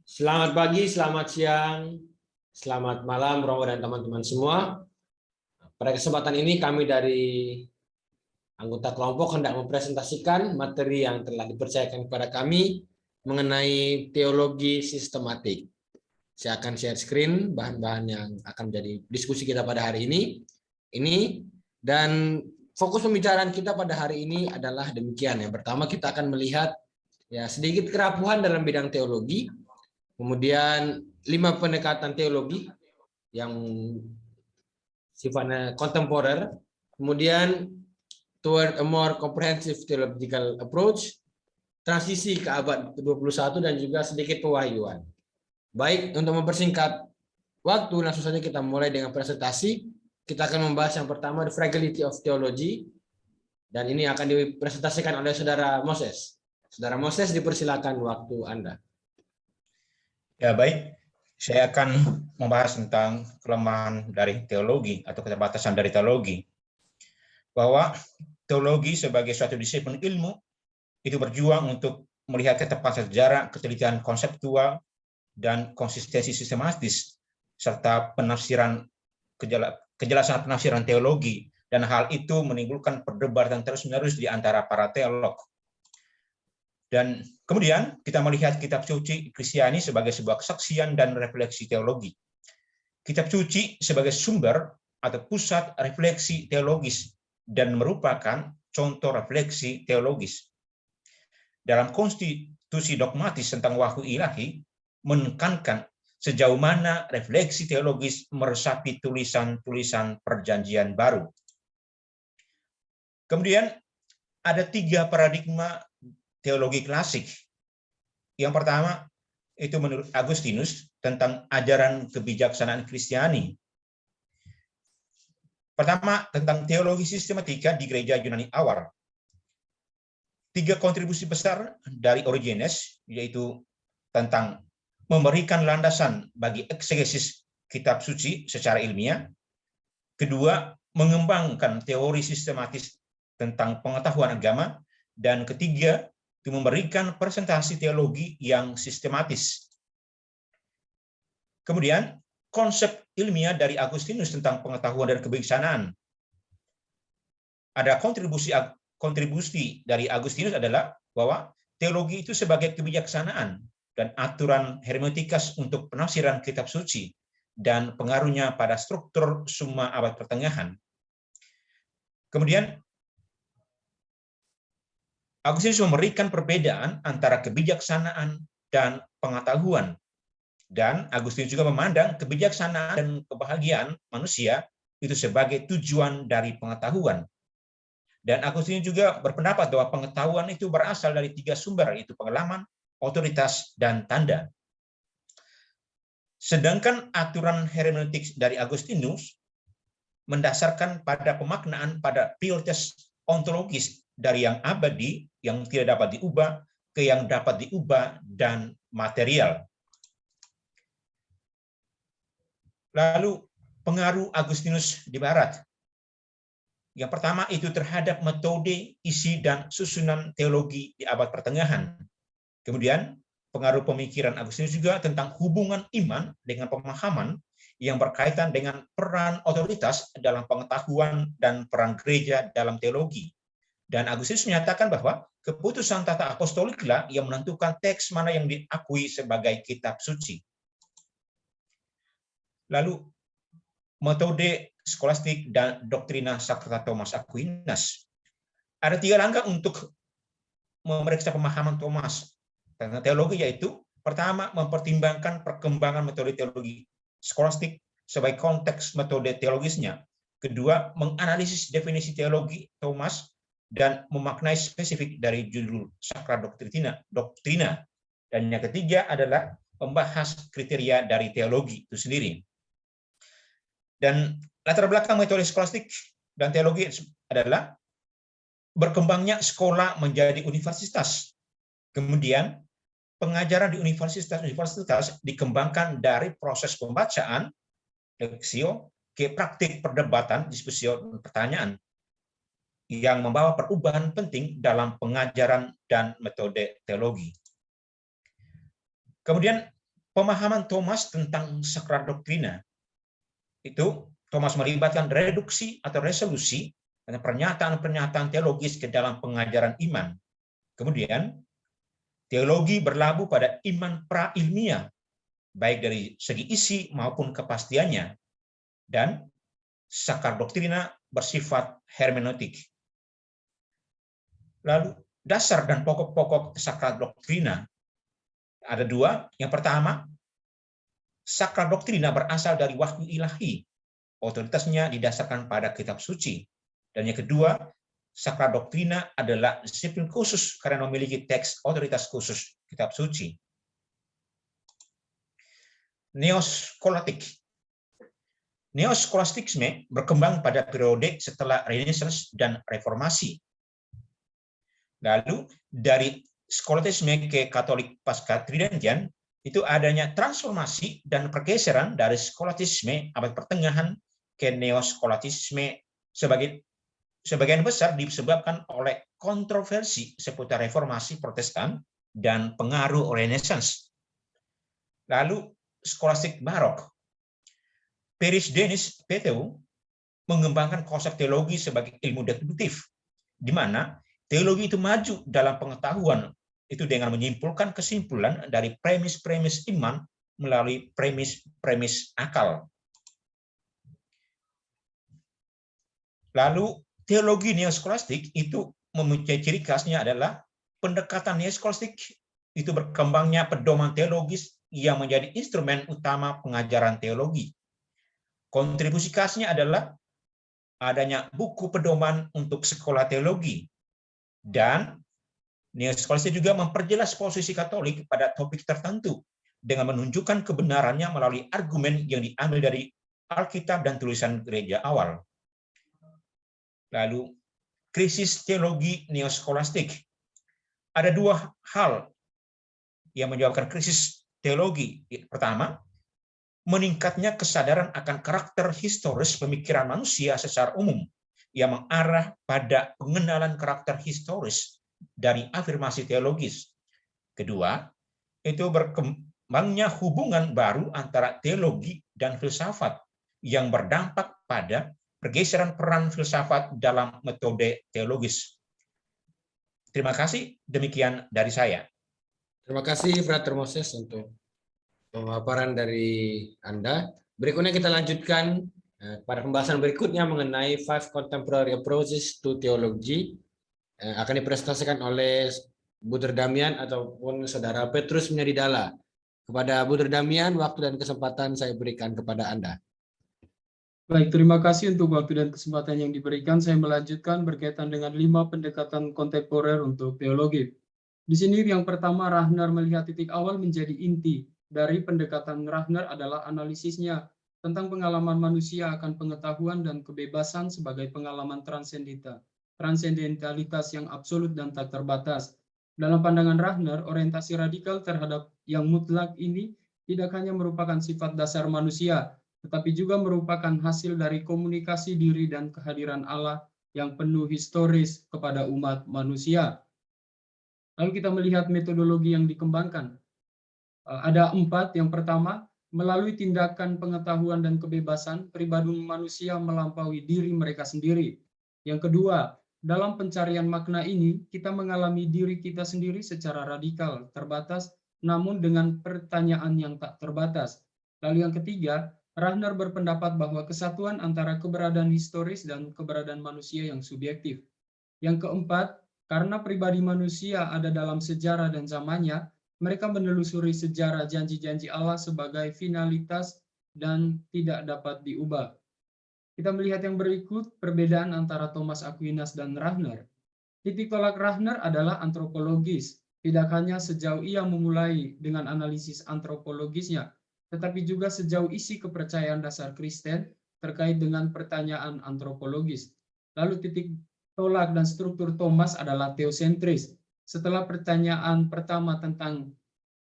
Selamat pagi, selamat siang, selamat malam, Romo dan teman-teman semua. Pada kesempatan ini kami dari anggota kelompok hendak mempresentasikan materi yang telah dipercayakan kepada kami mengenai teologi sistematik. Saya akan share screen bahan-bahan yang akan menjadi diskusi kita pada hari ini. Dan fokus pembicaraan kita pada hari ini adalah demikian. Yang pertama kita akan melihat sedikit kerapuhan dalam bidang teologi. Kemudian 5 pendekatan teologi yang sifatnya kontemporer. Kemudian toward a more comprehensive theological approach, transisi ke abad ke-21 dan juga sedikit pewahyuan. Baik, untuk mempersingkat waktu, langsung saja kita mulai dengan presentasi. Kita akan membahas yang pertama, the fragility of theology. Dan ini akan dipresentasikan oleh Saudara Moses. Saudara Moses, dipersilakan waktu Anda. Ya, baik. Saya akan membahas tentang kelemahan dari teologi atau keterbatasan dari teologi. Bahwa teologi sebagai suatu disiplin ilmu itu berjuang untuk melihat ketepatan sejarah, ketelitian konseptual, dan konsistensi sistematis, serta kejelasan penafsiran teologi, dan hal itu menimbulkan perdebatan terus-menerus di antara para teolog. Dan kemudian kita melihat kitab suci Kristiani sebagai sebuah kesaksian dan refleksi teologi. Kitab suci sebagai sumber atau pusat refleksi teologis dan merupakan contoh refleksi teologis. Dalam konstitusi dogmatis tentang wahyu ilahi, menekankan sejauh mana refleksi teologis meresapi tulisan-tulisan perjanjian baru. Kemudian ada 3 paradigma teologi klasik. Yang pertama, itu menurut Agustinus tentang ajaran kebijaksanaan Kristiani. Pertama, tentang teologi sistematika di gereja Yunani awal. 3 kontribusi besar dari Origenes, yaitu tentang memberikan landasan bagi eksegesis kitab suci secara ilmiah. Kedua, mengembangkan teori sistematis tentang pengetahuan agama. Dan ketiga, itu memberikan presentasi teologi yang sistematis. Kemudian, konsep ilmiah dari Agustinus tentang pengetahuan dan kebijaksanaan. Ada kontribusi dari Agustinus adalah bahwa teologi itu sebagai kebijaksanaan dan aturan hermeutikas untuk penafsiran kitab suci dan pengaruhnya pada struktur Summa abad pertengahan. Kemudian, Agustinus memberikan perbedaan antara kebijaksanaan dan pengetahuan. Dan Agustinus juga memandang kebijaksanaan dan kebahagiaan manusia itu sebagai tujuan dari pengetahuan. Dan Agustinus juga berpendapat bahwa pengetahuan itu berasal dari 3 sumber, yaitu pengalaman, otoritas, dan tanda. Sedangkan aturan hermeneutik dari Agustinus mendasarkan pada pemaknaan pada prioritas ontologis dari yang abadi, yang tidak dapat diubah, ke yang dapat diubah, dan material. Lalu pengaruh Agustinus di Barat. Yang pertama itu terhadap metode, isi, dan susunan teologi di abad pertengahan. Kemudian pengaruh pemikiran Agustinus juga tentang hubungan iman dengan pemahaman yang berkaitan dengan peran otoritas dalam pengetahuan dan peran gereja dalam teologi. Dan Agustinus menyatakan bahwa keputusan tata apostoliklah yang menentukan teks mana yang diakui sebagai kitab suci. Lalu metode skolastik dan doktrina Sakrata Thomas Aquinas. Ada 3 langkah untuk memeriksa pemahaman Thomas tentang teologi, yaitu pertama, mempertimbangkan perkembangan metode teologi skolastik sebagai konteks metode teologisnya. Kedua, menganalisis definisi teologi Thomas dan memaknai spesifik dari judul Sacra Doctrina. Dan yang ketiga adalah membahas kriteria dari teologi itu sendiri. Dan latar belakang metode skolastik dan teologi adalah berkembangnya sekolah menjadi universitas. Kemudian pengajaran di universitas dikembangkan dari proses pembacaan, leksio, ke praktik perdebatan, diskusio, dan pertanyaan yang membawa perubahan penting dalam pengajaran dan metode teologi. Kemudian pemahaman Thomas tentang sakral doktrina itu Thomas melibatkan reduksi atau resolusi dan pernyataan-pernyataan teologis ke dalam pengajaran iman. Kemudian teologi berlabuh pada iman pra-ilmiah, baik dari segi isi maupun kepastiannya, dan sakral doktrina bersifat hermeneutik. Lalu dasar dan pokok-pokok sakral doktrina ada dua. Yang pertama, sakral doktrina berasal dari wahyu ilahi. Otoritasnya didasarkan pada kitab suci. Dan yang kedua, sakral doktrina adalah disiplin khusus karena memiliki teks otoritas khusus kitab suci. Neoskolatik. Neoskolastisme berkembang pada periode setelah Renaissance dan Reformasi. Lalu dari skolastisme ke Katolik pasca Tridentian itu adanya transformasi dan pergeseran dari skolastisme abad pertengahan ke neoskolastisme sebagian besar disebabkan oleh kontroversi seputar reformasi Protestan dan pengaruh Renaissance. Lalu skolastik barok. Peris Denis Peteu mengembangkan konsep teologi sebagai ilmu deduktif, di mana teologi itu maju dalam pengetahuan itu dengan menyimpulkan kesimpulan dari premis-premis iman melalui premis-premis akal. Lalu teologi neoskolastik itu mempunyai ciri khasnya adalah pendekatan neoskolastik itu berkembangnya pedoman teologis yang menjadi instrumen utama pengajaran teologi. Kontribusi khasnya adalah adanya buku pedoman untuk sekolah teologi, dan neoskolastik juga memperjelas posisi Katolik pada topik tertentu dengan menunjukkan kebenarannya melalui argumen yang diambil dari Alkitab dan tulisan gereja awal. Lalu, krisis teologi neoskolastik. Ada dua hal yang menyebabkan krisis teologi. Pertama, meningkatnya kesadaran akan karakter historis pemikiran manusia secara umum yang mengarah pada pengenalan karakter historis dari afirmasi teologis. Kedua, itu berkembangnya hubungan baru antara teologi dan filsafat yang berdampak pada pergeseran peran filsafat dalam metode teologis. Terima kasih, demikian dari saya. Terima kasih Frater Moses untuk pemaparan dari Anda. Berikutnya kita lanjutkan pada pembahasan berikutnya mengenai 5 Contemporary Approaches to Theology. Akan dipresentasikan oleh Buder Damian ataupun Saudara Petrus Menyadidala. Kepada Buder Damian, waktu dan kesempatan saya berikan kepada Anda. Baik, terima kasih untuk waktu dan kesempatan yang diberikan. Saya melanjutkan berkaitan dengan 5 pendekatan kontemporer untuk teologi. Di sini yang pertama, Rahner melihat titik awal menjadi inti. Dari pendekatan Rahner adalah analisisnya tentang pengalaman manusia akan pengetahuan dan kebebasan sebagai pengalaman transendentalitas yang absolut dan tak terbatas. Dalam pandangan Rahner, orientasi radikal terhadap yang mutlak ini tidak hanya merupakan sifat dasar manusia, tetapi juga merupakan hasil dari komunikasi diri dan kehadiran Allah yang penuh historis kepada umat manusia. Lalu kita melihat metodologi yang dikembangkan. Ada 4. Yang pertama, melalui tindakan pengetahuan dan kebebasan, pribadi manusia melampaui diri mereka sendiri. Yang kedua, dalam pencarian makna ini, kita mengalami diri kita sendiri secara radikal, terbatas, namun dengan pertanyaan yang tak terbatas. Lalu yang ketiga, Rahner berpendapat bahwa kesatuan antara keberadaan historis dan keberadaan manusia yang subjektif. Yang keempat, karena pribadi manusia ada dalam sejarah dan zamannya, mereka menelusuri sejarah janji-janji Allah sebagai finalitas dan tidak dapat diubah. Kita melihat yang berikut, perbedaan antara Thomas Aquinas dan Rahner. Titik tolak Rahner adalah antropologis, tidak hanya sejauh ia memulai dengan analisis antropologisnya, tetapi juga sejauh isi kepercayaan dasar Kristen terkait dengan pertanyaan antropologis. Lalu titik tolak dan struktur Thomas adalah teosentris. Setelah pertanyaan pertama tentang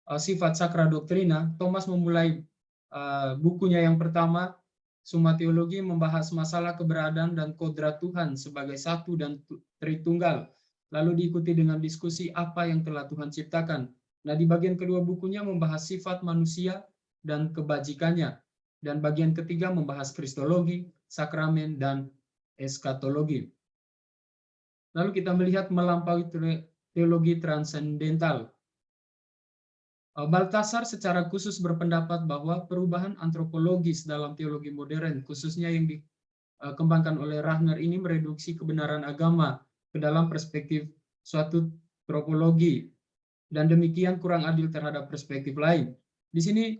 sifat sakra doktrina, Thomas memulai bukunya yang pertama, Summa Theologiae, membahas masalah keberadaan dan kodrat Tuhan sebagai satu dan tritunggal. Lalu diikuti dengan diskusi apa yang telah Tuhan ciptakan. Nah, di bagian kedua bukunya membahas sifat manusia dan kebajikannya. Dan bagian ketiga membahas kristologi, sakramen, dan eskatologi. Lalu kita melihat melampaui teologi transendental. Balthasar secara khusus berpendapat bahwa perubahan antropologis dalam teologi modern, khususnya yang dikembangkan oleh Rahner ini mereduksi kebenaran agama ke dalam perspektif suatu tropologi, dan demikian kurang adil terhadap perspektif lain. Di sini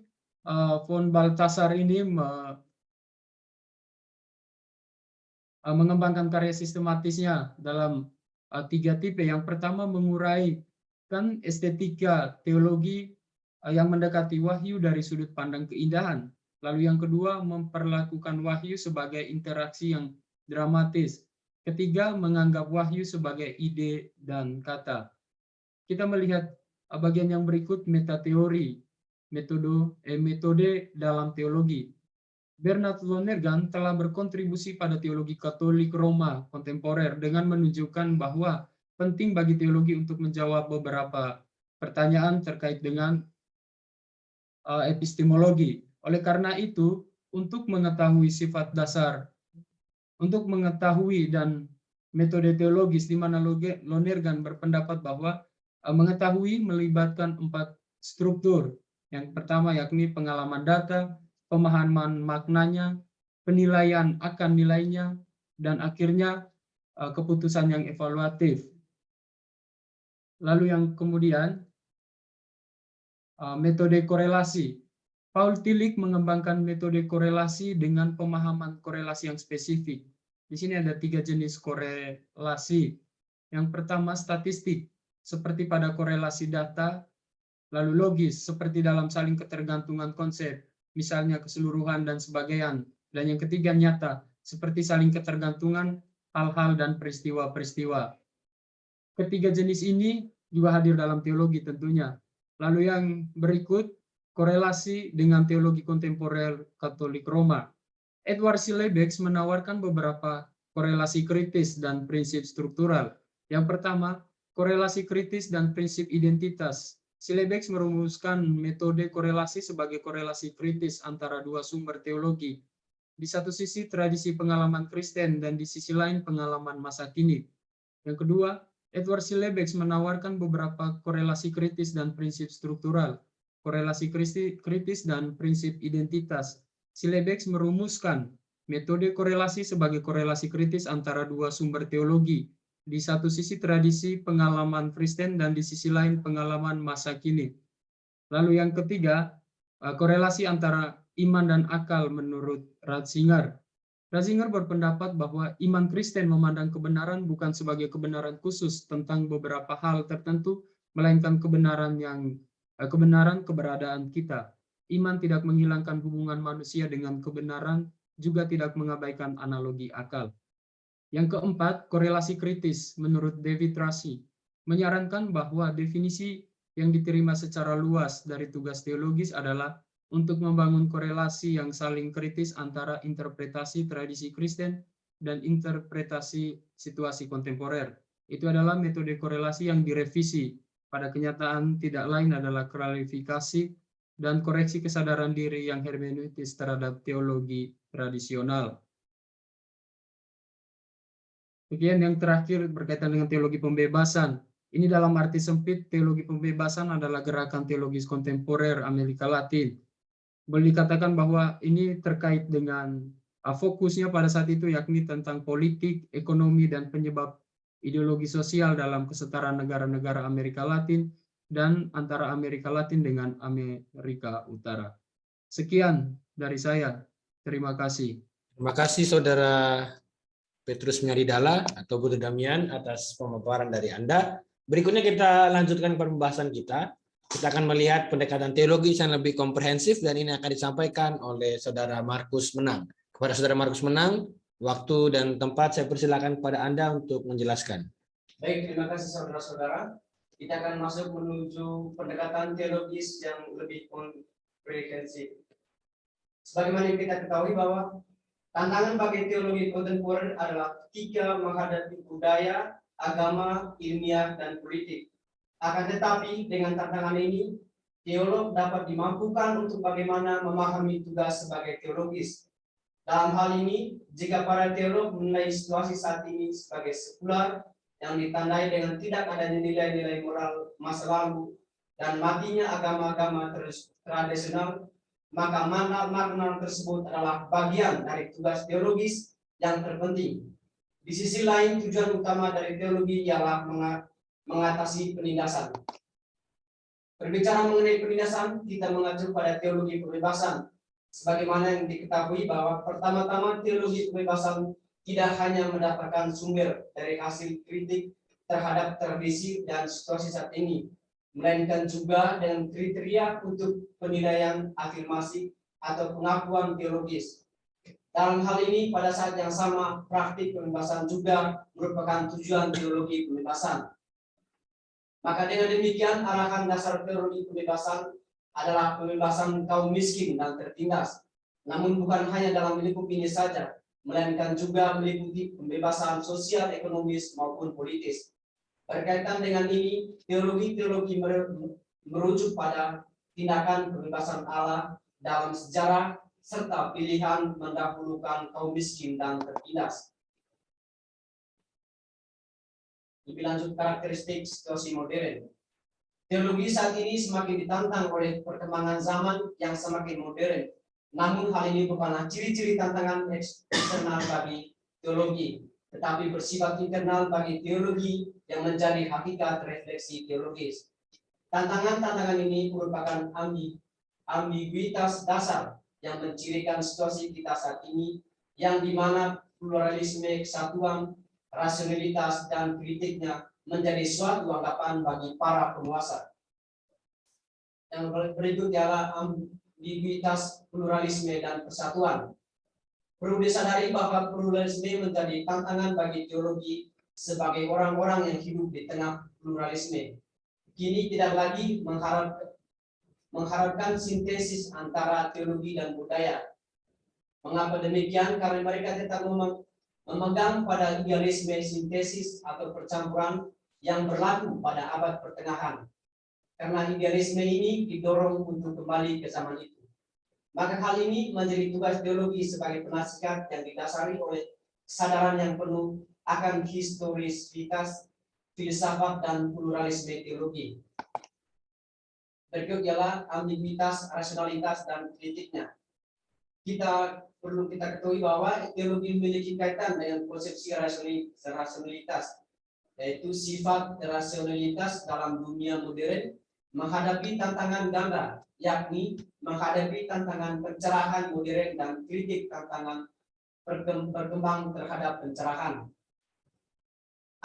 von Balthasar ini mengembangkan karya sistematisnya dalam 3 tipe. Yang pertama menguraikan estetika teologi yang mendekati wahyu dari sudut pandang keindahan. Lalu yang kedua memperlakukan wahyu sebagai interaksi yang dramatis. Ketiga menganggap wahyu sebagai ide dan kata. Kita melihat bagian yang berikut, metateori, metode dalam teologi. Bernard Lonergan telah berkontribusi pada teologi Katolik Roma kontemporer dengan menunjukkan bahwa penting bagi teologi untuk menjawab beberapa pertanyaan terkait dengan epistemologi. Oleh karena itu, untuk mengetahui sifat dasar, untuk mengetahui dan metode teologis, di mana Lonergan berpendapat bahwa mengetahui melibatkan 4 struktur. Yang pertama yakni pengalaman data, pemahaman maknanya, penilaian akan nilainya, dan akhirnya keputusan yang evaluatif. Lalu yang kemudian metode korelasi. Paul Tillich mengembangkan metode korelasi dengan pemahaman korelasi yang spesifik. Di sini ada 3 jenis korelasi. Yang pertama statistik, seperti pada korelasi data, lalu logis, seperti dalam saling ketergantungan konsep, misalnya keseluruhan dan sebagian, dan yang ketiga nyata, seperti saling ketergantungan hal-hal dan peristiwa-peristiwa. Ketiga jenis ini juga hadir dalam teologi tentunya. Lalu yang berikut, korelasi dengan teologi kontemporer Katolik Roma. Edward Silebex menawarkan beberapa korelasi kritis dan prinsip struktural. Yang pertama, korelasi kritis dan prinsip identitas. Silebex merumuskan metode korelasi sebagai korelasi kritis antara 2 sumber teologi. Di satu sisi tradisi pengalaman Kristen dan di sisi lain pengalaman masa kini. Yang kedua, Edward Silebex menawarkan beberapa korelasi kritis dan prinsip struktural. Korelasi kritis dan prinsip identitas. Silebex merumuskan metode korelasi sebagai korelasi kritis antara 2 sumber teologi. Di satu sisi tradisi pengalaman Kristen dan di sisi lain pengalaman masa kini. Lalu yang ketiga, korelasi antara iman dan akal menurut Ratzinger. Ratzinger berpendapat bahwa iman Kristen memandang kebenaran bukan sebagai kebenaran khusus tentang beberapa hal tertentu, melainkan kebenaran keberadaan kita. Iman tidak menghilangkan hubungan manusia dengan kebenaran, juga tidak mengabaikan analogi akal. Yang keempat, korelasi kritis menurut David Rashi menyarankan bahwa definisi yang diterima secara luas dari tugas teologis adalah untuk membangun korelasi yang saling kritis antara interpretasi tradisi Kristen dan interpretasi situasi kontemporer. Itu adalah metode korelasi yang direvisi. Pada kenyataan tidak lain adalah klarifikasi dan koreksi kesadaran diri yang hermeneutis terhadap teologi tradisional. Kemudian yang terakhir berkaitan dengan teologi pembebasan. Ini dalam arti sempit, teologi pembebasan adalah gerakan teologis kontemporer Amerika Latin. Boleh dikatakan bahwa ini terkait dengan fokusnya pada saat itu yakni tentang politik, ekonomi, dan penyebab ideologi sosial dalam kesetaraan negara-negara Amerika Latin dan antara Amerika Latin dengan Amerika Utara. Sekian dari saya. Terima kasih. Terima kasih Saudara Petrus Miaridala atau Buddha Damian atas pemaparan dari Anda. Berikutnya kita lanjutkan pembahasan kita. Kita akan melihat pendekatan teologis yang lebih komprehensif dan ini akan disampaikan oleh Saudara Markus Menang. Kepada Saudara Markus Menang, waktu dan tempat saya persilakan kepada Anda untuk menjelaskan. Baik, terima kasih saudara-saudara. Kita akan masuk menuju pendekatan teologis yang lebih komprehensif. Sebagaimana yang kita ketahui bahwa tantangan bagi teologi kontemporer adalah 3 menghadapi budaya, agama, ilmiah, dan politik. Akan tetapi dengan tantangan ini, teolog dapat dimampukan untuk bagaimana memahami tugas sebagai teologis. Dalam hal ini, jika para teolog menilai situasi saat ini sebagai sekular yang ditandai dengan tidak adanya nilai-nilai moral masa lalu dan matinya agama-agama tradisional, maka makna tersebut adalah bagian dari tugas teologis yang terpenting. Di sisi lain, tujuan utama dari teologi ialah mengatasi penindasan. Berbicara mengenai penindasan, kita mengacu pada teologi kebebasan. Sebagaimana yang diketahui bahwa pertama-tama teologi kebebasan tidak hanya mendapatkan sumber dari hasil kritik terhadap tradisi dan situasi saat ini, melainkan juga dengan kriteria untuk penilaian afirmasi atau pengakuan teologis. Dalam hal ini, pada saat yang sama, praktik pembebasan juga merupakan tujuan teologi pembebasan. Maka dengan demikian, arahan dasar teologi pembebasan adalah pembebasan kaum miskin dan tertindas. Namun bukan hanya dalam lingkup ini saja, melainkan juga meliputi pembebasan sosial, ekonomis, maupun politis. Berkaitan dengan ini, teologi-teologi merujuk pada tindakan pembebasan Allah dalam sejarah, serta pilihan mendahulukan kaum miskin dan tertindas. Lebih lanjut, karakteristik situasi modern. Teologi saat ini semakin ditantang oleh perkembangan zaman yang semakin modern. Namun hal ini bukanlah ciri-ciri tantangan eksternal bagi teologi, tetapi bersifat internal bagi teologi yang menjadi hakikat refleksi teologis. Tantangan-tantangan ini merupakan ambiguitas dasar yang mencirikan situasi kita saat ini, yang dimana pluralisme, kesatuan, rasionalitas, dan kritiknya menjadi suatu anggapan bagi para penguasa. Yang berikut ialah ambiguitas, pluralisme, dan persatuan. Perlu disadari bahwa pluralisme menjadi tantangan bagi teologi sebagai orang-orang yang hidup di tengah pluralisme. Kini tidak lagi mengharapkan sintesis antara teologi dan budaya. Mengapa demikian? Karena mereka tetap memegang pada idealisme sintesis atau percampuran yang berlaku pada abad pertengahan. Karena idealisme ini didorong untuk kembali ke zaman itu. Maka hal ini menjadi tugas teologi sebagai penasihat yang didasari oleh kesadaran yang penuh akan historisitas, filsafat, dan pluralisme teologi. Berikut ialah ambiguitas, rasionalitas, dan kritiknya. Perlu kita ketahui bahwa teologi memiliki kaitan dengan konsepsi rasionalitas, yaitu sifat rasionalitas dalam dunia modern menghadapi tantangan ganda, yakni menghadapi tantangan pencerahan modern dan kritik tantangan berkembang terhadap pencerahan.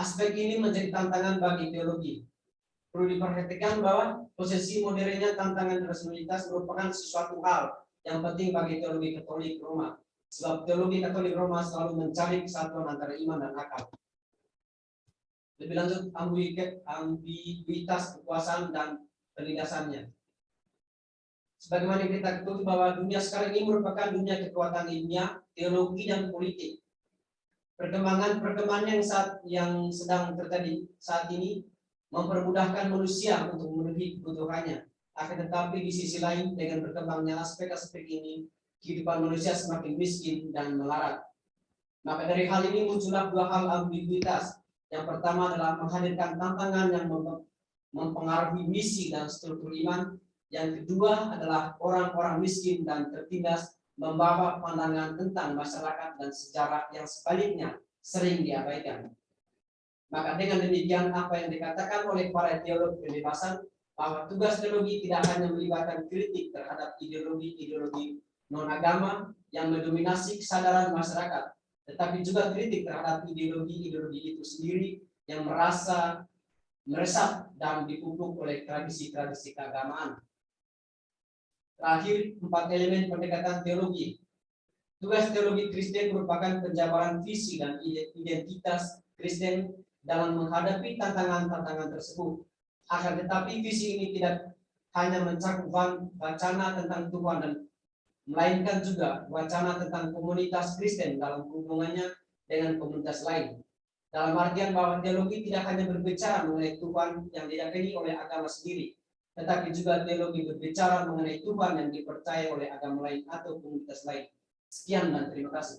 Aspek ini menjadi tantangan bagi teologi. Perlu diperhatikan bahwa posisi modernnya tantangan rasionalitas merupakan sesuatu hal yang penting bagi teologi Katolik Roma, sebab teologi Katolik Roma selalu mencari kesatuan antara iman dan akal. Lebih lanjut, ambiguitas kekuasaan dan penindasannya. Sebagaimana kita ketahui bahwa dunia sekarang ini merupakan dunia kekuatan ilmiah, teologi, dan politik. Perkembangan yang sedang terjadi saat ini mempermudahkan manusia untuk memenuhi kebutuhannya. Akan tetapi di sisi lain, dengan berkembangnya aspek-aspek ini, kehidupan manusia semakin miskin dan melarat. Maka dari hal ini muncullah dua hal ambiguitas. Yang pertama adalah menghadirkan tantangan yang mempengaruhi misi dan struktur iman. Yang kedua adalah orang-orang miskin dan tertindas membawa pandangan tentang masyarakat dan sejarah yang sebaliknya sering diabaikan. Maka dengan demikian, apa yang dikatakan oleh para teolog kebebasan bahwa tugas teologi tidak hanya melibatkan kritik terhadap ideologi-ideologi non-agama yang mendominasi kesadaran masyarakat, tetapi juga kritik terhadap ideologi-ideologi itu sendiri yang meresap dan dipupuk oleh tradisi-tradisi keagamaan. Terakhir, 4 elemen pendekatan teologi. Tugas teologi Kristen merupakan penjabaran visi dan identitas Kristen dalam menghadapi tantangan-tantangan tersebut. Akan tetapi visi ini tidak hanya mencakup wacana tentang Tuhan, dan melainkan juga wacana tentang komunitas Kristen dalam hubungannya dengan komunitas lain. Dalam artian bahwa teologi tidak hanya berbicara mengenai Tuhan yang diyakini oleh agama sendiri, tetapi juga teologi berbicara mengenai Tuhan yang dipercaya oleh agama lain atau komunitas lain. Sekian dan terima kasih.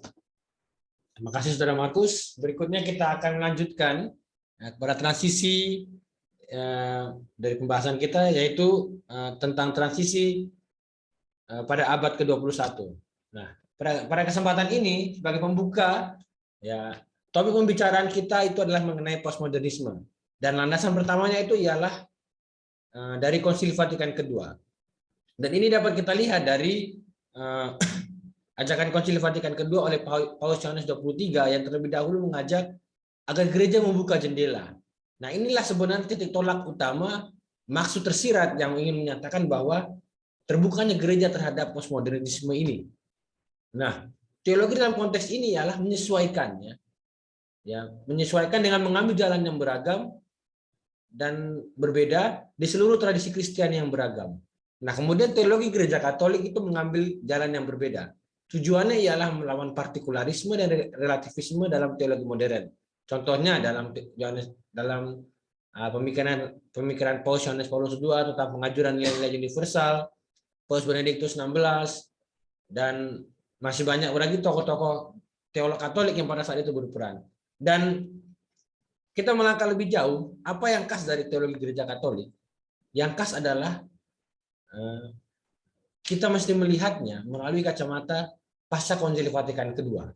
Terima kasih Saudara Markus. Berikutnya kita akan melanjutkan kepada transisi dari pembahasan kita, yaitu tentang transisi pada abad ke-21. Nah, pada kesempatan ini sebagai pembuka, ya, topik pembicaraan kita itu adalah mengenai postmodernisme. Dan landasan pertamanya itu ialah dari Konsili Vatikan kedua. Dan ini dapat kita lihat dari ajakan Konsili Vatikan kedua oleh Paus Yohanes 23 yang terlebih dahulu mengajak agar gereja membuka jendela. Nah, inilah sebenarnya titik tolak utama, maksud tersirat yang ingin menyatakan bahwa terbukanya gereja terhadap postmodernisme ini. Nah, teologi dalam konteks ini ialah menyesuaikannya, ya, menyesuaikan dengan mengambil jalan yang beragam dan berbeda di seluruh tradisi Kristiani yang beragam. Nah, kemudian teologi Gereja Katolik itu mengambil jalan yang berbeda. Tujuannya ialah melawan partikularisme dan relativisme dalam teologi modern. Contohnya dalam pemikiran Paus Yohanes Paulus II tentang pengajuran nilai-nilai universal, Paus Benediktus XVI, dan masih banyak lagi tokoh-tokoh teolog Katolik yang pada saat itu berperan. Dan kita melangkah lebih jauh, apa yang khas dari teologi Gereja Katolik? Yang khas adalah kita mesti melihatnya melalui kacamata pasca Konsili Vatikan kedua.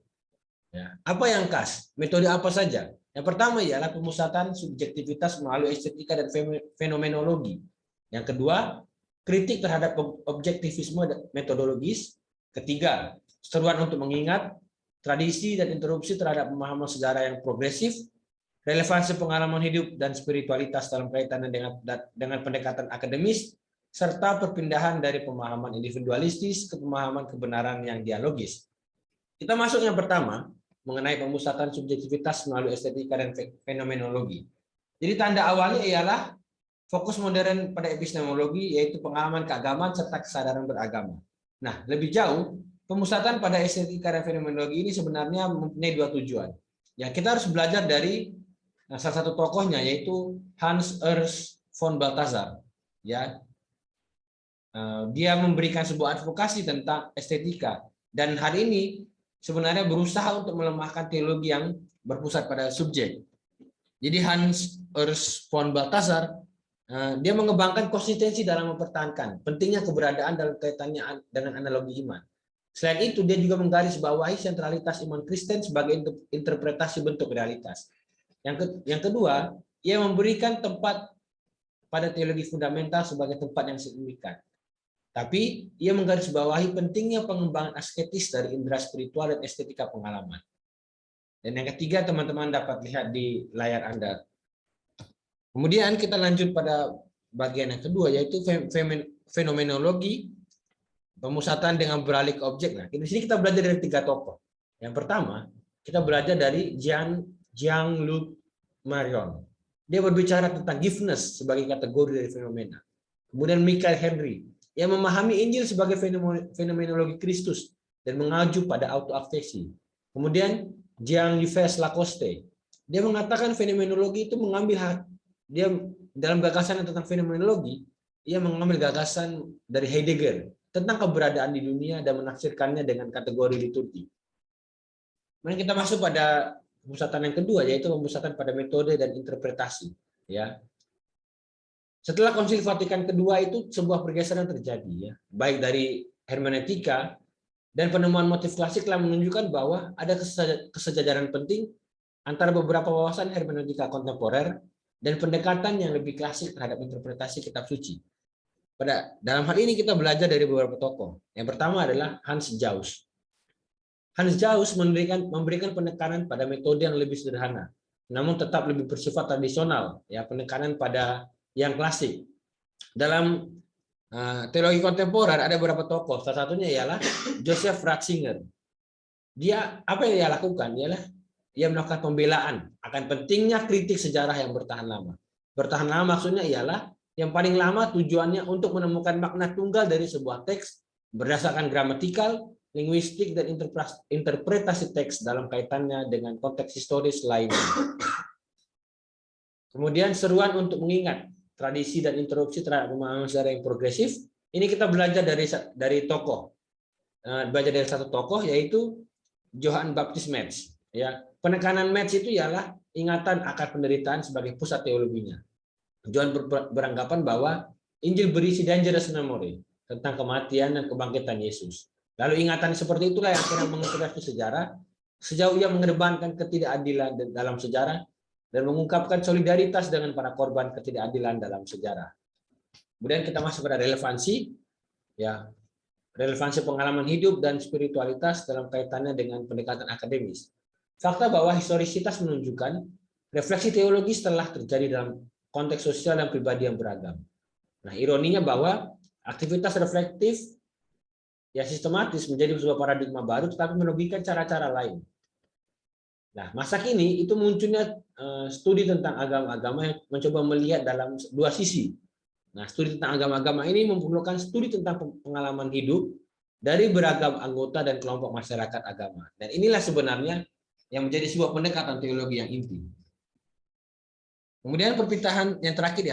Ya. Apa yang khas? Metode apa saja? Yang pertama ialah pemusatan subjektivitas melalui estetika dan fenomenologi. Yang kedua, kritik terhadap objektivisme metodologis. Ketiga, seruan untuk mengingat, tradisi dan interupsi terhadap pemahaman sejarah yang progresif, relevansi pengalaman hidup dan spiritualitas dalam kaitannya dengan pendekatan akademis, serta perpindahan dari pemahaman individualistis ke pemahaman kebenaran yang dialogis. Kita masuk yang pertama, mengenai pemusatan subjektivitas melalui estetika dan fenomenologi. Jadi tanda awalnya ialah fokus modern pada epistemologi, yaitu pengalaman keagamaan serta kesadaran beragama. Nah, lebih jauh, pemusatan pada estetika dan fenomenologi ini sebenarnya mempunyai dua tujuan. Ya, kita harus belajar dari salah satu tokohnya, yaitu Hans Urs von Balthasar. Ya, dia memberikan sebuah advokasi tentang estetika, dan hari ini sebenarnya berusaha untuk melemahkan teologi yang berpusat pada subjek. Jadi Hans Urs von Balthasar dia mengembangkan konsistensi dalam mempertahankan pentingnya keberadaan dalam kaitannya dengan analogi iman. Selain itu, dia juga menggarisbawahi sentralitas iman Kristen sebagai interpretasi bentuk realitas. Yang kedua, ia memberikan tempat pada teologi fundamental sebagai tempat yang signifikan. Tapi ia menggarisbawahi pentingnya pengembangan asketis dari indera spiritual dan estetika pengalaman. Dan yang ketiga, teman-teman dapat lihat di layar Anda. Kemudian kita lanjut pada bagian yang kedua, yaitu fenomenologi, pemusatan dengan beralih ke objek. Nah, di sini kita belajar dari tiga tokoh. Yang pertama, kita belajar dari Jean-Luc Marion. Dia berbicara tentang giveness sebagai kategori dari fenomena. Kemudian Michael Henry, yang memahami Injil sebagai fenomenologi Kristus dan mengacu pada autoafesi. Kemudian Jean-Yves Lacoste, dia mengatakan fenomenologi itu dia dalam gagasan tentang fenomenologi, ia mengambil gagasan dari Heidegger tentang keberadaan di dunia dan menafsirkannya dengan kategori liturgi. Mari kita masuk pada pemusatan yang kedua, yaitu pemusatan pada metode dan interpretasi. Ya. Setelah Konsili Vatikan kedua itu sebuah pergeseran terjadi, ya, baik dari hermeneutika dan penemuan motif klasik telah menunjukkan bahwa ada kesejajaran penting antara beberapa wawasan hermeneutika kontemporer dan pendekatan yang lebih klasik terhadap interpretasi kitab suci. Dalam hal ini kita belajar dari beberapa tokoh. Yang pertama adalah Hans Jauss. Hans Jauss memberikan penekanan pada metode yang lebih sederhana, namun tetap lebih bersifat tradisional, ya, penekanan pada yang klasik. Dalam teologi kontemporer ada beberapa tokoh, salah satunya ialah Joseph Ratzinger. Apa yang dia lakukan ialah dia melakukan pembelaan akan pentingnya kritik sejarah yang bertahan lama. Bertahan lama maksudnya ialah yang paling lama tujuannya untuk menemukan makna tunggal dari sebuah teks berdasarkan gramatikal, linguistik, dan interpretasi teks dalam kaitannya dengan konteks historis lainnya. Kemudian seruan untuk mengingat tradisi dan interupsi terhadap pemahaman sejarah yang progresif. Ini kita belajar dari tokoh, belajar dari satu tokoh, yaitu Johann Baptist Metz. Ya, penekanan Metz itu ialah ingatan akar penderitaan sebagai pusat teologinya. Johann beranggapan bahwa Injil berisi dangerous memory tentang kematian dan kebangkitan Yesus. Lalu ingatan seperti itulah yang akhirnya menginspirasi sejarah, sejauh ia mengedepankan ketidakadilan dalam sejarah dan mengungkapkan solidaritas dengan para korban ketidakadilan dalam sejarah. Kemudian kita masuk pada relevansi, ya, relevansi pengalaman hidup dan spiritualitas dalam kaitannya dengan pendekatan akademis. Fakta bahwa historisitas menunjukkan refleksi teologis telah terjadi dalam konteks sosial dan pribadi yang beragam. Nah, ironinya bahwa aktivitas reflektif ya sistematis menjadi sebuah paradigma baru, tetapi melogikkan cara-cara lain. Nah, masa kini itu munculnya studi tentang agama-agama yang mencoba melihat dalam dua sisi. Nah, studi tentang agama-agama ini memerlukan studi tentang pengalaman hidup dari beragam anggota dan kelompok masyarakat agama. Dan inilah sebenarnya yang menjadi sebuah pendekatan teologi yang inti. Kemudian perpindahan yang terakhir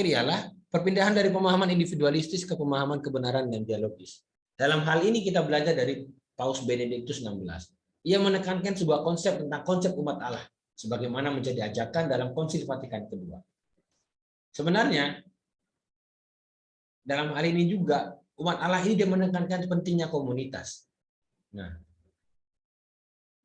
ialah perpindahan dari pemahaman individualistis ke pemahaman kebenaran dan dialogis. Dalam hal ini kita belajar dari Paus Benediktus XVI. Ia menekankan sebuah konsep tentang konsep umat Allah, sebagaimana menjadi ajakan dalam Konsili Vatikan II. Sebenarnya, dalam hal ini juga, umat Allah ini dia menekankan pentingnya komunitas. Nah,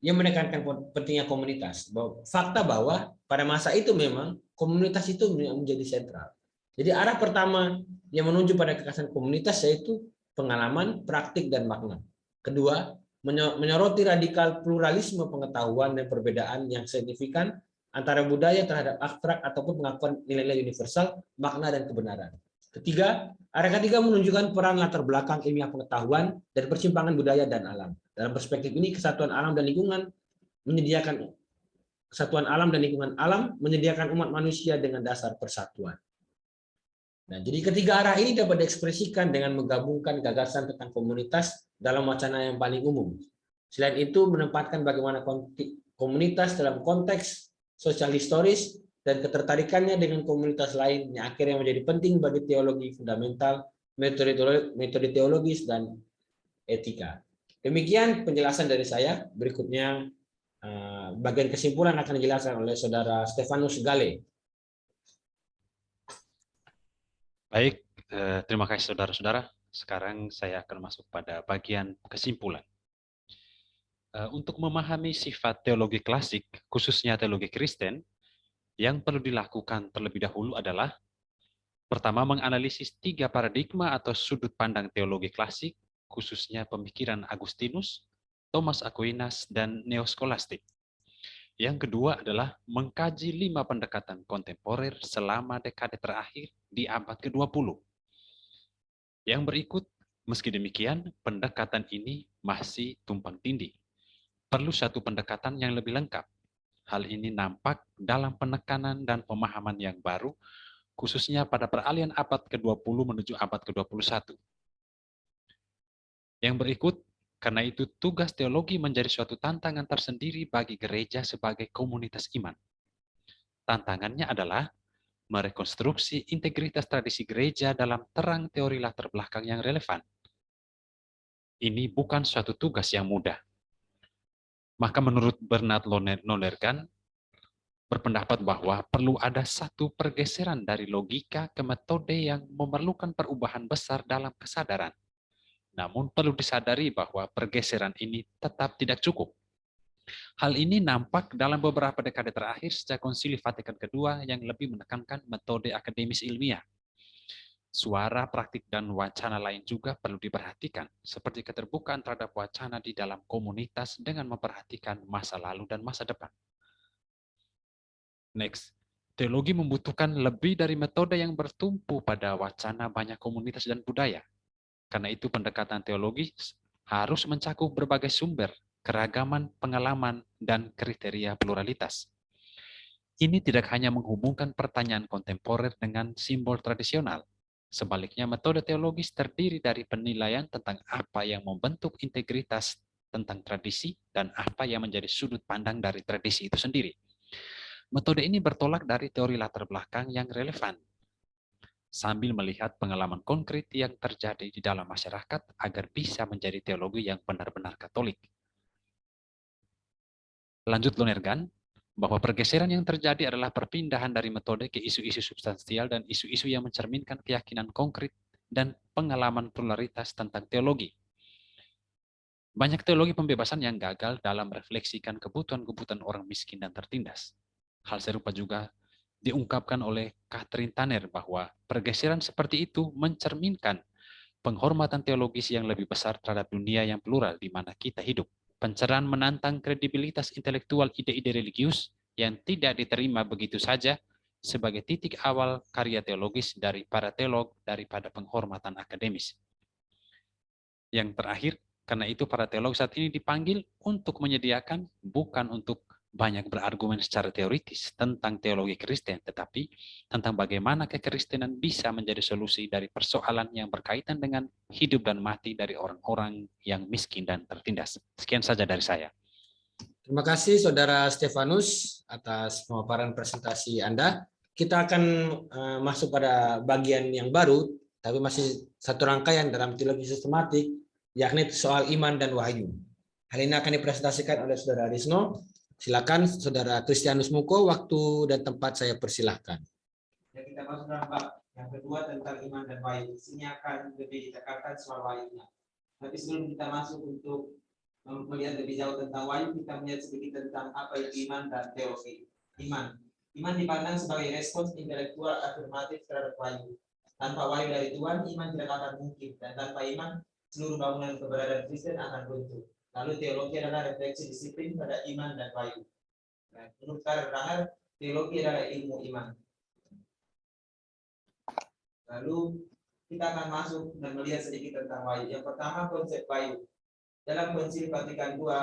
ia menekankan pentingnya komunitas. Fakta bahwa pada masa itu memang komunitas itu menjadi sentral. Jadi arah pertama yang menuju pada kekerasan komunitas yaitu pengalaman, praktik, dan makna. Kedua, menyoroti radikal pluralisme pengetahuan dan perbedaan yang signifikan antara budaya terhadap abstrak ataupun pengakuan nilai-nilai universal, makna, dan kebenaran. Ketiga, arah ketiga menunjukkan peran latar belakang ilmiah pengetahuan dan persimpangan budaya dan alam. Dalam perspektif ini, kesatuan alam dan lingkungan menyediakan umat manusia dengan dasar persatuan. Nah, jadi ketiga arah ini dapat diekspresikan dengan menggabungkan gagasan tentang komunitas dalam wacana yang paling umum. Selain itu, menempatkan bagaimana komunitas dalam konteks sosial historis dan ketertarikannya dengan komunitas lain yang akhirnya menjadi penting bagi teologi fundamental, metode teologis, dan etika. Demikian penjelasan dari saya. Berikutnya bagian kesimpulan akan dijelaskan oleh Saudara Stefanus Gale. Baik, terima kasih saudara-saudara. Sekarang saya akan masuk pada bagian kesimpulan. Untuk memahami sifat teologi klasik, khususnya teologi Kristen, yang perlu dilakukan terlebih dahulu adalah pertama, menganalisis 3 paradigma atau sudut pandang teologi klasik, khususnya pemikiran Agustinus, Thomas Aquinas, dan neoskolastik. Yang kedua adalah mengkaji 5 pendekatan kontemporer selama dekade terakhir di abad ke-20. Yang berikut, meski demikian, pendekatan ini masih tumpang tindih. Perlu satu pendekatan yang lebih lengkap. Hal ini nampak dalam penekanan dan pemahaman yang baru, khususnya pada peralihan abad ke-20 menuju abad ke-21. Yang berikut, karena itu tugas teologi menjadi suatu tantangan tersendiri bagi gereja sebagai komunitas iman. Tantangannya adalah merekonstruksi integritas tradisi gereja dalam terang teori latar belakang yang relevan. Ini bukan suatu tugas yang mudah. Maka menurut Bernard Lonergan, berpendapat bahwa perlu ada satu pergeseran dari logika ke metode yang memerlukan perubahan besar dalam kesadaran. Namun perlu disadari bahwa pergeseran ini tetap tidak cukup. Hal ini nampak dalam beberapa dekade terakhir sejak Konsili Vatikan II yang lebih menekankan metode akademis ilmiah. Suara, praktik, dan wacana lain juga perlu diperhatikan, seperti keterbukaan terhadap wacana di dalam komunitas dengan memperhatikan masa lalu dan masa depan. Next, teologi membutuhkan lebih dari metode yang bertumpu pada wacana banyak komunitas dan budaya. Karena itu pendekatan teologis harus mencakup berbagai sumber, keragaman, pengalaman, dan kriteria pluralitas. Ini tidak hanya menghubungkan pertanyaan kontemporer dengan simbol tradisional, Sebaliknya, metode teologis terdiri dari penilaian tentang apa yang membentuk integritas tentang tradisi dan apa yang menjadi sudut pandang dari tradisi itu sendiri. Metode ini bertolak dari teori latar belakang yang relevan, sambil melihat pengalaman konkret yang terjadi di dalam masyarakat agar bisa menjadi teologi yang benar-benar Katolik. Lanjut Lonergan, bahwa pergeseran yang terjadi adalah perpindahan dari metode ke isu-isu substansial dan isu-isu yang mencerminkan keyakinan konkret dan pengalaman pluralitas tentang teologi. Banyak teologi pembebasan yang gagal dalam refleksikan kebutuhan-kebutuhan orang miskin dan tertindas. Hal serupa juga diungkapkan oleh Catherine Tanner bahwa pergeseran seperti itu mencerminkan penghormatan teologis yang lebih besar terhadap dunia yang plural di mana kita hidup. Pencerahan menantang kredibilitas intelektual ide-ide religius yang tidak diterima begitu saja sebagai titik awal karya teologis dari para teolog daripada penghormatan akademis. Yang terakhir, karena itu para teolog saat ini dipanggil untuk menyediakan, bukan untuk banyak berargumen secara teoritis tentang teologi Kristen, tetapi tentang bagaimana kekristenan bisa menjadi solusi dari persoalan yang berkaitan dengan hidup dan mati dari orang-orang yang miskin dan tertindas. Sekian saja dari saya. Terima kasih Saudara Stefanus atas pemaparan presentasi Anda. Kita akan masuk pada bagian yang baru, tapi masih satu rangkaian dalam teologi sistematik, yakni soal iman dan wahyu. Hal ini akan dipresentasikan oleh Saudara Risno. Silakan Saudara Kristianus Muko, waktu dan tempat saya persilahkan. Ya, kita masuk dalam bab yang kedua tentang iman dan wahyu. Sini akan lebih ditekankan soal wahyunya. Tapi sebelum kita masuk untuk melihat lebih jauh tentang wahyu, kita melihat sedikit tentang apa itu iman dan teologi. Iman dipandang sebagai respons intelektual afirmatif terhadap wahyu. Tanpa wahyu dari Tuhan, iman tidak akan mungkin, dan tanpa iman, seluruh bangunan keberadaan Kristen akan runtuh. Lalu teologi adalah refleksi disiplin pada iman dan wahyu. Nah, menurut Karl Rahner, teologi adalah ilmu iman. Lalu kita akan masuk dan melihat sedikit tentang wahyu. Yang pertama, konsep wahyu. Dalam Konsil Vatikan II,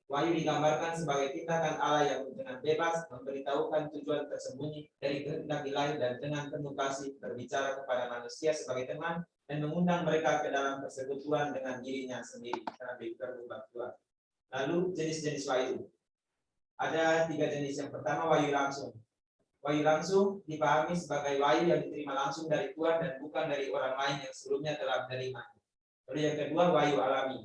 wahyu digambarkan sebagai tindakan Allah yang dengan bebas memberitahukan tujuan tersembunyi dari kehendak ilahi dan dengan penuh kasih berbicara kepada manusia sebagai teman dan mengundang mereka ke dalam persekutuan dengan dirinya sendiri. Karena bab 2. Lalu jenis-jenis wahyu. Ada 3 jenis. Yang pertama, wahyu langsung. Wahyu langsung dipahami sebagai wahyu yang diterima langsung dari Tuhan dan bukan dari orang lain yang sebelumnya telah menerima. Lalu yang kedua, wahyu alami.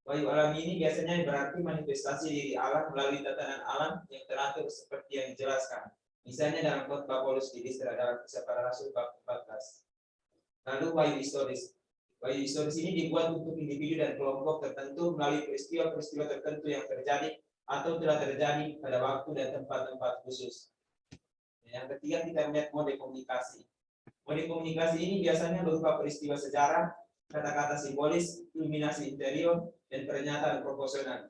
Wahyu alami ini biasanya berarti manifestasi diri Allah melalui tatanan alam yang teratur seperti yang dijelaskan. Misalnya dalam khotbah Paulus di Listra dalam Kisah Para Rasul bab 14. Lalu wahyu historis. Wahyu historis ini dibuat untuk individu dan kelompok tertentu melalui peristiwa-peristiwa tertentu yang terjadi atau telah terjadi pada waktu dan tempat-tempat khusus. Yang ketiga, kita melihat mode komunikasi. Mode komunikasi ini biasanya berupa peristiwa sejarah, kata-kata simbolis, iluminasi interior, dan pernyataan proporsional.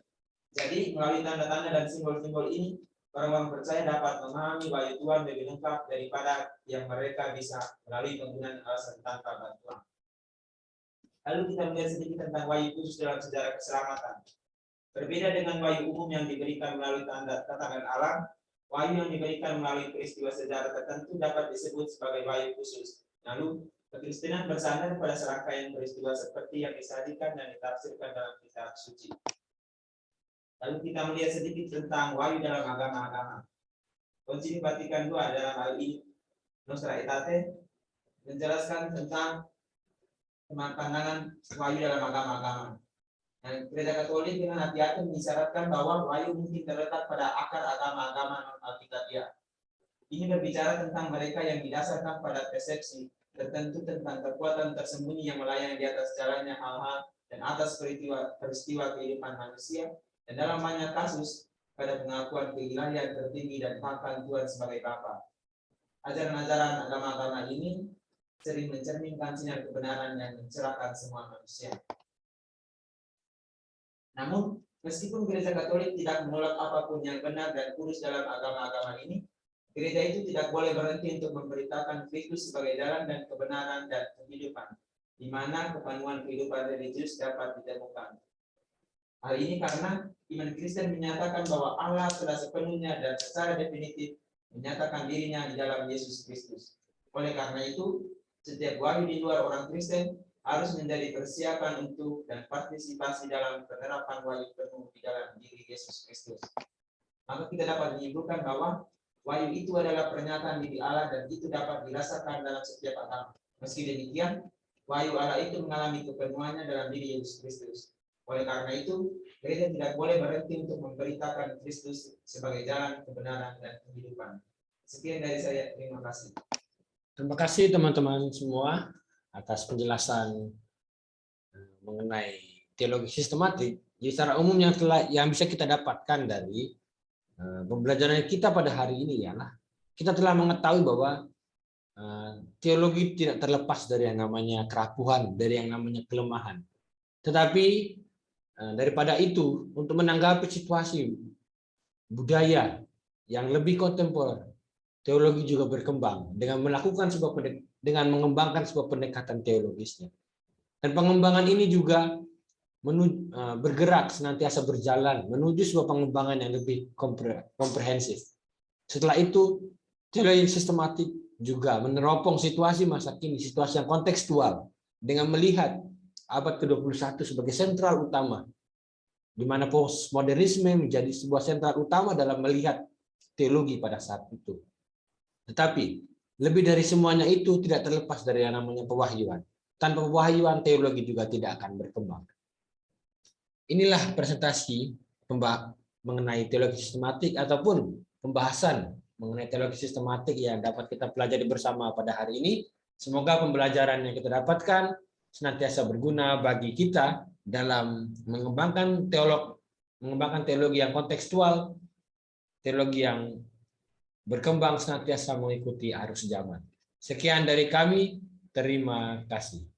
Jadi, melalui tanda-tanda dan simbol-simbol ini, orang-orang percaya dapat memahami wahyu Tuhan lebih lengkap daripada yang mereka bisa melalui penggunaan alasan tanpa bantuan. Lalu kita melihat sedikit tentang wahyu khusus dalam sejarah keselamatan. Berbeda dengan wahyu umum yang diberikan melalui tanda-tanda alam, wahyu yang diberikan melalui peristiwa sejarah tertentu dapat disebut sebagai wahyu khusus. Lalu, kekristenan bersandar pada serangkaian peristiwa seperti yang disajikan dan ditafsirkan dalam kitab suci. Lalu kita melihat sedikit tentang wahyu dalam agama-agama. Konsil Vatikan II dalam hal ini, Nostra Aetate, menjelaskan tentang pandangan wahyu dalam agama-agama. Dan Gereja Katolik dengan hati-hati mengisyaratkan bahwa wahyu mungkin terletak pada akar agama-agama non-Alkitabiah. Ini berbicara tentang mereka yang didasarkan pada persepsi tertentu tentang kekuatan tersembunyi yang melayani di atas jalannya hal-hal dan atas peristiwa kehidupan manusia, dan dalam banyak kasus pada pengakuan keilahian tertinggi dan pengakuan Tuhan sebagai Bapa. Ajaran-ajaran agama-agama ini sering mencerminkan sinar kebenaran yang mencerahkan semua manusia. Namun, meskipun Gereja Katolik tidak menolak apapun yang benar dan kudus dalam agama-agama ini, gereja itu tidak boleh berhenti untuk memberitakan Kristus sebagai jalan dan kebenaran dan kehidupan, di mana kepenuhan kehidupan religius dapat ditemukan. Hal ini karena iman Kristen menyatakan bahwa Allah telah sepenuhnya dan secara definitif menyatakan dirinya di dalam Yesus Kristus. Oleh karena itu, Setiap wahyu di luar orang Kristen harus menjadi persiapan untuk dan partisipasi dalam penerapan wahyu penuh di dalam diri Yesus Kristus. Maka kita dapat menyimpulkan bahwa wahyu itu adalah pernyataan diri Allah dan itu dapat dirasakan dalam setiap agama. Meski demikian, wahyu Allah itu mengalami kepenuhannya dalam diri Yesus Kristus. Oleh karena itu, gereja tidak boleh berhenti untuk memberitakan Kristus sebagai jalan kebenaran dan kehidupan. Sekian dari saya, terima kasih. Terima kasih teman-teman semua atas penjelasan mengenai teologi sistematik. Jadi secara umum yang bisa kita dapatkan dari pembelajaran kita pada hari ini ialah kita telah mengetahui bahwa teologi tidak terlepas dari yang namanya kerapuhan, dari yang namanya kelemahan. Tetapi daripada itu, untuk menanggapi situasi budaya yang lebih kontemporer, teologi juga berkembang dengan mengembangkan sebuah pendekatan teologisnya. Dan pengembangan ini juga bergerak senantiasa berjalan menuju sebuah pengembangan yang lebih komprehensif. Setelah itu, teologi sistematik juga meneropong situasi masa kini, situasi yang kontekstual, dengan melihat abad ke-21 sebagai sentral utama, di mana postmodernisme menjadi sebuah sentral utama dalam melihat teologi pada saat itu. Tetapi lebih dari semuanya itu tidak terlepas dari yang namanya pewahyuan. Tanpa pewahyuan, teologi juga tidak akan berkembang. Inilah presentasi mengenai teologi sistematik ataupun pembahasan mengenai teologi sistematik yang dapat kita pelajari bersama pada hari ini. Semoga pembelajaran yang kita dapatkan senantiasa berguna bagi kita dalam mengembangkan teologi yang kontekstual, teologi yang berkembang senantiasa mengikuti arus zaman. Sekian dari kami, terima kasih.